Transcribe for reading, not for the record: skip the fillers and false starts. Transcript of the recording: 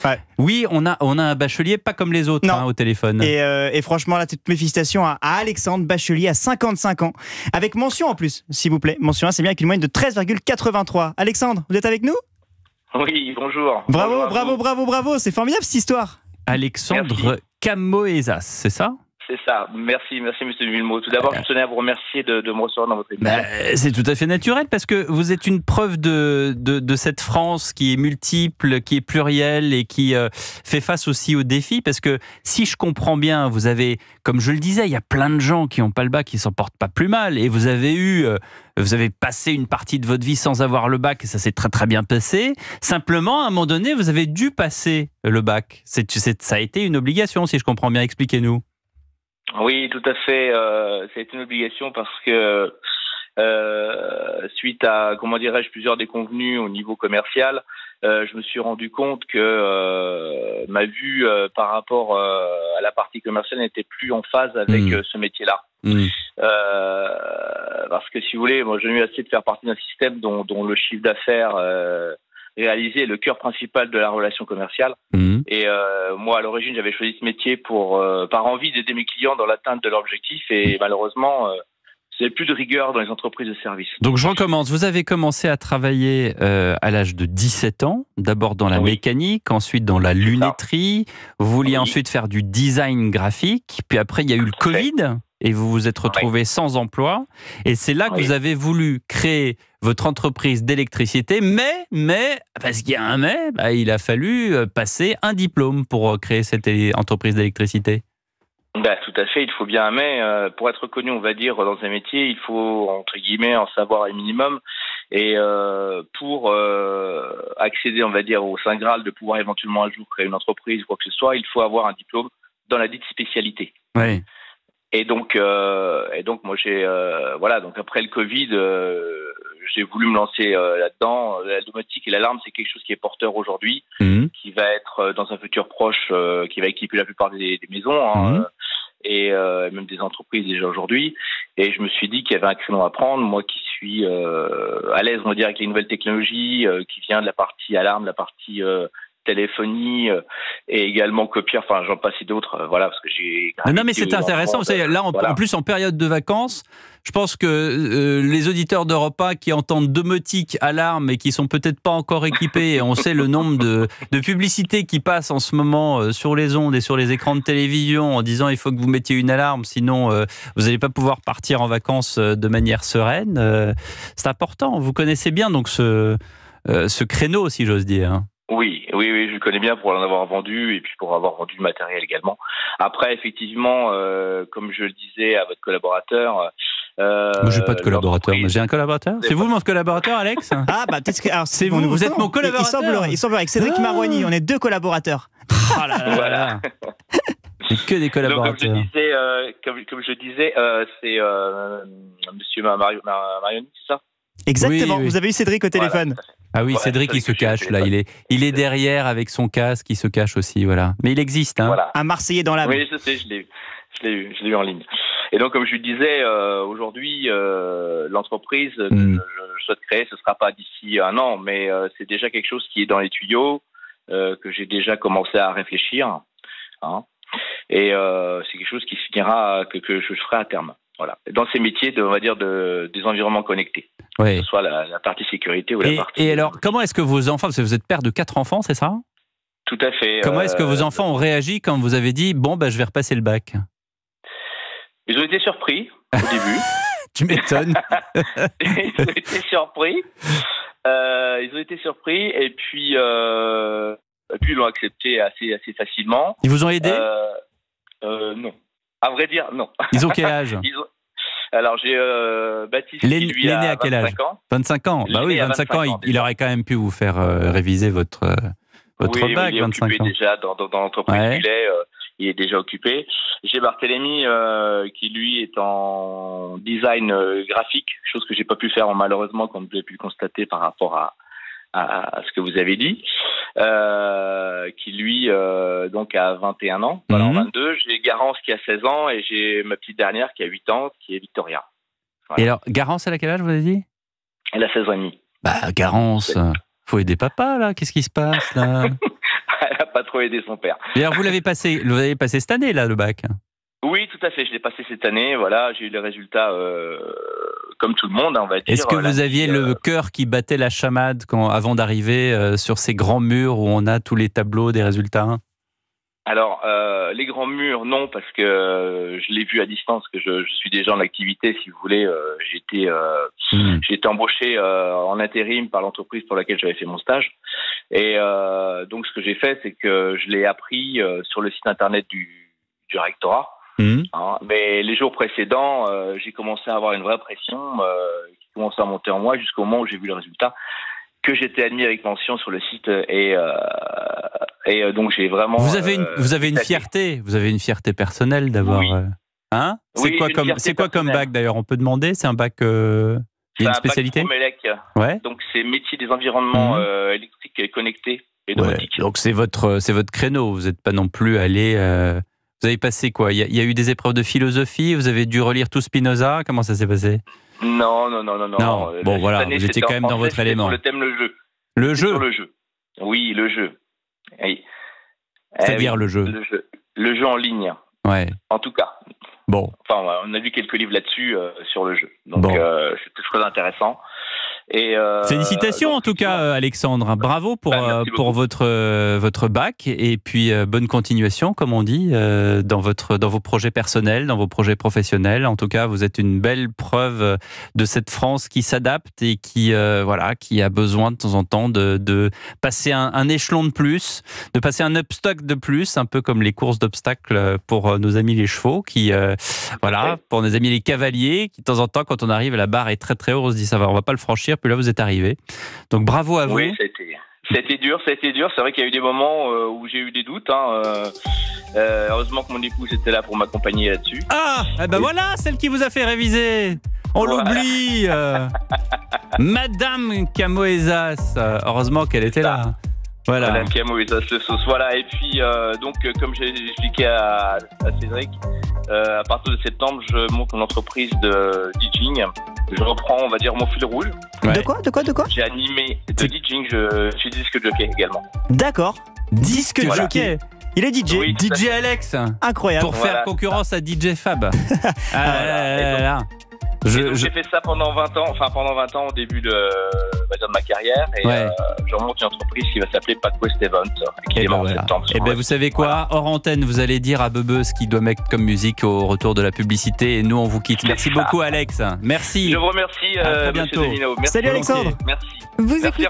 Ouais. Oui, on a un bachelier pas comme les autres au téléphone. Et franchement, là, toutes mes félicitations à Alexandre, bachelier à 55 ans. Avec mention en plus, s'il vous plaît. Mention 1, c'est bien, avec une moyenne de 13,83. Alexandre, vous êtes avec nous ? Oui, bonjour. Bravo, c'est formidable cette histoire. Alexandre Camoesas, c'est ça ? C'est ça. Merci Monsieur Villemot. Tout d'abord, je tenais à vous remercier de me recevoir dans votre émission. C'est tout à fait naturel parce que vous êtes une preuve de cette France qui est multiple, qui est plurielle et qui fait face aussi aux défis. Parce que si je comprends bien, vous avez, comme je le disais, il y a plein de gens qui n'ont pas le bac, qui s'en portent pas plus mal. Et vous avez passé une partie de votre vie sans avoir le bac et ça s'est très très bien passé. Simplement, à un moment donné, vous avez dû passer le bac. Ça a été une obligation, si je comprends bien. Expliquez-nous. Oui, tout à fait. C'est une obligation parce que suite à, plusieurs déconvenues au niveau commercial, je me suis rendu compte que ma vue par rapport à la partie commerciale n'était plus en phase avec ce métier-là. Parce que si vous voulez, moi j'ai eu assez de faire partie d'un système dont le chiffre d'affaires réalisé est le cœur principal de la relation commerciale. Et moi, à l'origine, j'avais choisi ce métier par envie d'aider mes clients dans l'atteinte de leur objectif. Et malheureusement, il n'y avait plus de rigueur dans les entreprises de services. Donc je recommence. Vous avez commencé à travailler à l'âge de 17 ans, d'abord dans la mécanique, ensuite dans la lunetterie. Vous vouliez ensuite faire du design graphique. Puis après, il y a eu le Covid. Et vous vous êtes retrouvé sans emploi. Et c'est là que vous avez voulu créer votre entreprise d'électricité. Mais, parce qu'il y a un mais, il a fallu passer un diplôme pour créer cette entreprise d'électricité. Tout à fait, il faut bien un mais. Pour être reconnu, on va dire, dans un métier, il faut, entre guillemets, en savoir un minimum. Et pour accéder, on va dire, au Saint Graal de pouvoir éventuellement un jour créer une entreprise ou quoi que ce soit, il faut avoir un diplôme dans la dite spécialité. Oui. Et donc moi j'ai donc après le Covid, j'ai voulu me lancer là-dedans. La domotique et l'alarme, c'est quelque chose qui est porteur aujourd'hui, qui va être dans un futur proche, qui va équiper la plupart des maisons et même des entreprises déjà aujourd'hui. Et je me suis dit qu'il y avait un créneau à prendre. Moi qui suis à l'aise, on va dire, avec les nouvelles technologies, qui vient de la partie alarme, la partie téléphonie et également copieur, j'en passe d'autres, parce que j'ai... Non, mais c'est intéressant, vous savez, là, en plus, en période de vacances, je pense que les auditeurs d'Europe 1 qui entendent domotique, alarme et qui sont peut-être pas encore équipés, et on sait le nombre de publicités qui passent en ce moment sur les ondes et sur les écrans de télévision en disant il faut que vous mettiez une alarme, sinon vous n'allez pas pouvoir partir en vacances de manière sereine. C'est important, vous connaissez bien donc ce créneau, si j'ose dire. Oui, je le connais bien pour en avoir vendu et puis pour avoir vendu du matériel également. Après, effectivement, comme je le disais à votre collaborateur... Moi, j'ai pas de collaborateur. J'ai un collaborateur. C'est vous mon collaborateur, Alex ? Peut-être que... Alors, c'est vous êtes mon collaborateur. Il semblerait avec Cédric Marouani, on est deux collaborateurs. Oh là là. Voilà. C'est que des collaborateurs. Donc, comme je disais, c'est Monsieur Marioni, c'est ça ? Exactement, oui. Vous avez eu Cédric au téléphone. Ah oui, Cédric, il se cache, là. Il est derrière avec son casque, il se cache aussi, voilà. Mais il existe, hein. Voilà. Un Marseillais dans l'âme. Oui, je sais, je l'ai eu en ligne. Et donc, comme je le disais, aujourd'hui, l'entreprise que je souhaite créer, ce ne sera pas d'ici un an, mais c'est déjà quelque chose qui est dans les tuyaux, que j'ai déjà commencé à réfléchir. Et c'est quelque chose qui finira, que je ferai à terme. Voilà. Dans ces métiers, on va dire, des environnements connectés. Oui. Que ce soit la partie sécurité ou la partie... Et alors, comment est-ce que vos enfants, parce que vous êtes père de 4 enfants, c'est ça ? Tout à fait. Comment est-ce que vos enfants ont réagi quand vous avez dit « Bon, je vais repasser le bac » ? Ils ont été surpris au début. Tu m'étonnes. Ils ont été surpris. Et puis ils l'ont accepté assez facilement. Ils vous ont aidé ? Non. À vrai dire, non. Ils ont quel âge ? Alors, j'ai Baptiste qui lui a 25 ans. 25 ans. Bah oui, 25 ans, il aurait quand même pu vous faire réviser votre bac, il est 25 occupé ans. déjà dans l'entreprise où il est déjà occupé. J'ai Barthélémy qui, lui, est en design graphique, chose que j'ai pas pu faire malheureusement, comme vous avez pu le constater par rapport à ce que vous avez dit, qui lui donc a 21 ans, en 22. J'ai Garance qui a 16 ans et j'ai ma petite dernière qui a 8 ans, qui est Victoria. Voilà. Et alors, Garance, elle a quel âge, vous avez dit ? Elle a 16 ans et demi. Garance, faut aider papa, là. Qu'est-ce qui se passe, là ? elle n'a pas trop aidé son père. D'ailleurs, vous l'avez passé cette année, là, le bac? Oui, tout à fait. Je l'ai passé cette année. Voilà, j'ai eu les résultats comme tout le monde, on va dire. Est-ce que vous aviez le cœur qui battait la chamade avant d'arriver sur ces grands murs où on a tous les tableaux des résultats? Alors, les grands murs, non, parce que je l'ai vu à distance, que je suis déjà en activité, si vous voulez. J'ai été embauché en intérim par l'entreprise pour laquelle j'avais fait mon stage. Et donc, ce que j'ai fait, c'est que je l'ai appris sur le site internet du rectorat. Hein, mais les jours précédents, j'ai commencé à avoir une vraie pression qui commençait à monter en moi jusqu'au moment où j'ai vu le résultat, que j'étais admis avec mention sur le site et donc j'ai vraiment. Vous avez une fierté personnelle d'avoir. Oui. Hein? C'est quoi comme bac d'ailleurs? On peut demander. C'est un bac. Il y a une spécialité. Ouais. Donc c'est métier des environnements électriques et connectés et domotiques. Ouais. Donc c'est votre créneau. Vous n'êtes pas non plus allé. Vous avez passé quoi? Il y a eu des épreuves de philosophie. Vous avez dû relire tout Spinoza. Comment ça s'est passé? Non. Bon, voilà, vous étiez quand même dans votre élément. Sur le thème le jeu. Le jeu? Sur le jeu. Oui, le jeu. Oui. C'est-à-dire le jeu? Le jeu en ligne. Ouais. En tout cas. Bon. Enfin, on a lu quelques livres là-dessus sur le jeu. Donc, c'était très intéressant. Et félicitations en tout cas, Alexandre. Bravo pour votre bac et puis bonne continuation, comme on dit, dans vos projets personnels, dans vos projets professionnels. En tout cas, vous êtes une belle preuve de cette France qui s'adapte et qui a besoin de temps en temps de passer un échelon de plus, de passer un obstacle de plus, un peu comme les courses d'obstacles pour nos amis les chevaux, pour nos amis les cavaliers, qui de temps en temps, quand on arrive, la barre est très très haute, on se dit ça va, on va pas le franchir. Puis là, vous êtes arrivé. Donc, bravo à vous. Oui, ça a été dur. C'est vrai qu'il y a eu des moments où j'ai eu des doutes. Heureusement que mon épouse était là pour m'accompagner là-dessus. Ah, voilà, celle qui vous a fait réviser. On l'oublie. Madame Camoesas. Heureusement qu'elle était là. Voilà. Madame Camoesas, le sauce. Voilà. Et puis, donc, comme j'ai expliqué à Cédric, à partir de septembre, je monte mon entreprise de DJing. Je reprends, on va dire, mon fil rouge. Ouais. De quoi J'ai animé de DJing, je suis disque jockey également. D'accord. Disque jockey. Il est DJ. Oui, DJ Alex. Incroyable. Pour faire concurrence à DJ Fab. J'ai fait ça pendant 20 ans, au début de ma carrière. Et je remonte une entreprise qui va s'appeler Pack-West Event, qui démarre en septembre. Et vous savez quoi, hors antenne, vous allez dire à Bebe ce qu'il doit mettre comme musique au retour de la publicité. Et nous, on vous quitte. Merci beaucoup, Alex. Merci. Je vous remercie, à très bientôt. Monsieur Domino. Merci. Salut, Alexandre. Merci. Vous écoutez.